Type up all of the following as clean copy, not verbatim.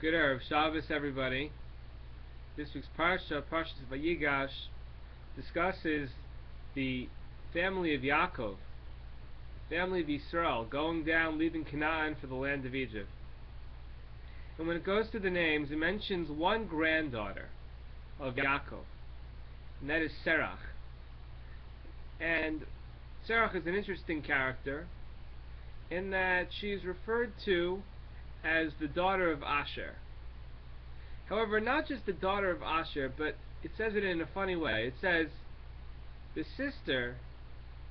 Good Erev Shabbos, everybody. This week's Parsha, Parshas Vayigash, discusses the family of Yaakov, family of Yisrael, going down, leaving Canaan for the land of Egypt. And when it goes to the names, it mentions one granddaughter of Yaakov, and that is Serach. And Serach is an interesting character in that she is referred to as the daughter of Asher. However, not just the daughter of Asher, but it says it in a funny way. It says the sister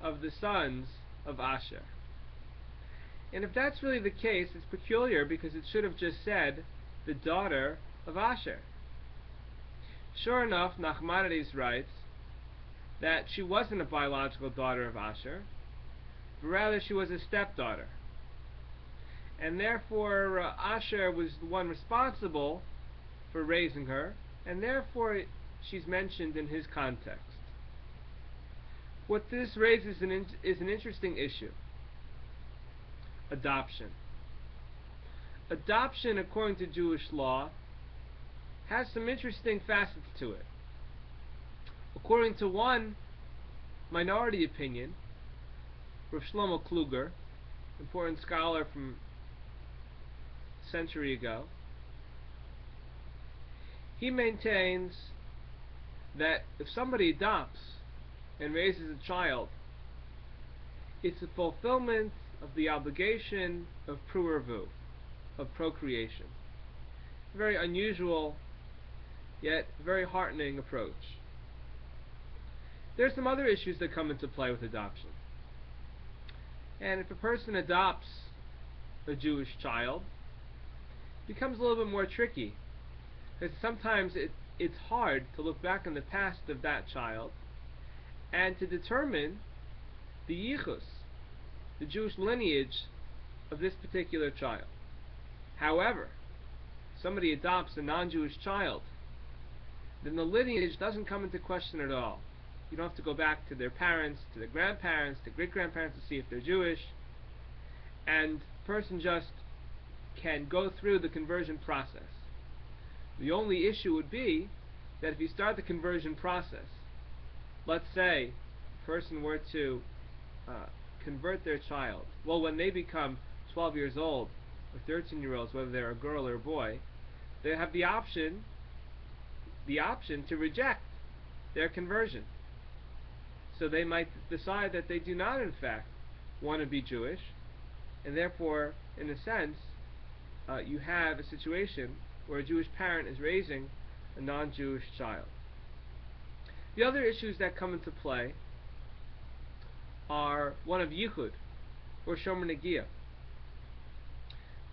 of the sons of Asher. And if that's really the case, it's peculiar because it should have just said the daughter of Asher. Sure enough, Nachmanides writes that she wasn't a biological daughter of Asher, but rather she was a stepdaughter. And therefore Asher was the one responsible for raising her, and therefore she's mentioned in his context. What this raises is an interesting issue. Adoption. Adoption, according to Jewish law, has some interesting facets to it. According to one minority opinion, Rav Shlomo Kluger, important scholar from a century ago, he maintains that if somebody adopts and raises a child, it's a fulfillment of the obligation of pruervu, of procreation. A very unusual, yet very heartening approach. There's some other issues that come into play with adoption. And if a person adopts a Jewish child, it becomes a little bit more tricky, because sometimes it's hard to look back on the past of that child and to determine the yichus, the Jewish lineage of this particular child. However, if somebody adopts a non-Jewish child, then the lineage doesn't come into question at all. You don't have to go back to their parents, to their grandparents, to great-grandparents to see if they're Jewish, and the person just can go through the conversion process. The only issue would be that if you start the conversion process, let's say a person were to convert their child, well, when they become 12 years old or 13-year-olds, whether they're a girl or a boy, they have the option to reject their conversion. So they might decide that they do not in fact want to be Jewish, and therefore, in a sense, you have a situation where a Jewish parent is raising a non-Jewish child. The other issues that come into play are one of Yichud, or Shomer Negiah.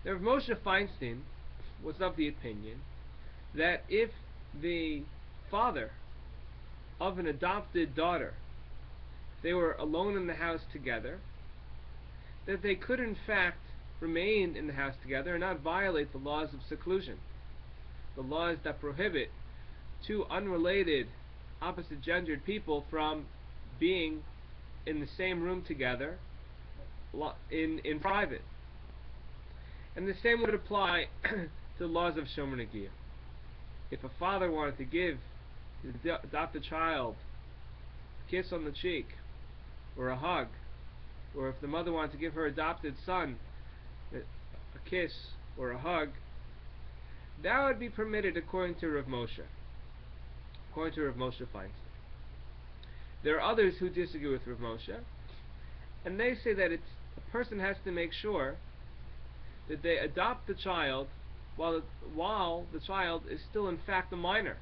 Now, Rav Moshe Feinstein was of the opinion that if the father of an adopted daughter, they were alone in the house together, that they could in fact remain in the house together and not violate the laws of seclusion, the laws that prohibit two unrelated, opposite-gendered people from being in the same room together in private. And the same would apply to the laws of Shomer Negiah. If a father wanted to give his adopted child a kiss on the cheek, or a hug, or if the mother wanted to give her adopted son a kiss or a hug, that would be permitted according to Rav Moshe Feinstein. There are others who disagree with Rav Moshe, and they say that a person has to make sure that they adopt the child while the child is still in fact a minor.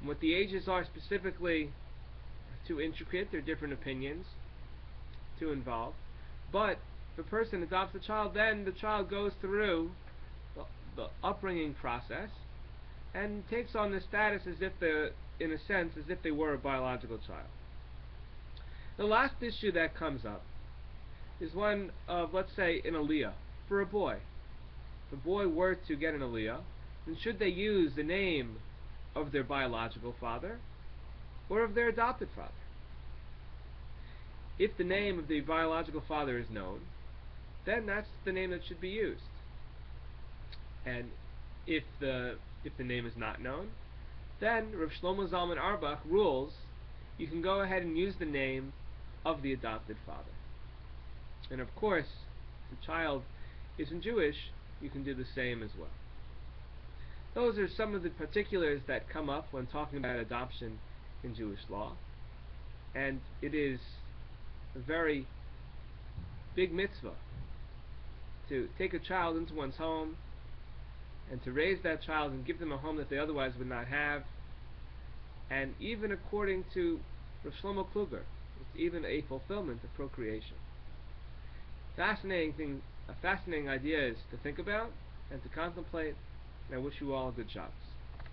And what the ages are specifically too intricate, there are different opinions to involve. But if a person adopts a child, then the child goes through the upbringing process and takes on the status as if in a sense, as if they were a biological child. The last issue that comes up is one of, let's say, an aliyah for a boy. If a boy were to get an aliyah, then should they use the name of their biological father or of their adopted father? If the name of the biological father is known, then that's the name that should be used. And if the name is not known, then Rav Shlomo Zalman Auerbach rules you can go ahead and use the name of the adopted father. And of course, if the child isn't Jewish, you can do the same as well. Those are some of the particulars that come up when talking about adoption in Jewish law. And it is a very big mitzvah to take a child into one's home and to raise that child and give them a home that they otherwise would not have. And even according to Rav Shlomo Kluger, it's even a fulfillment of procreation. A fascinating idea is to think about and to contemplate, and I wish you all a good Shabbos.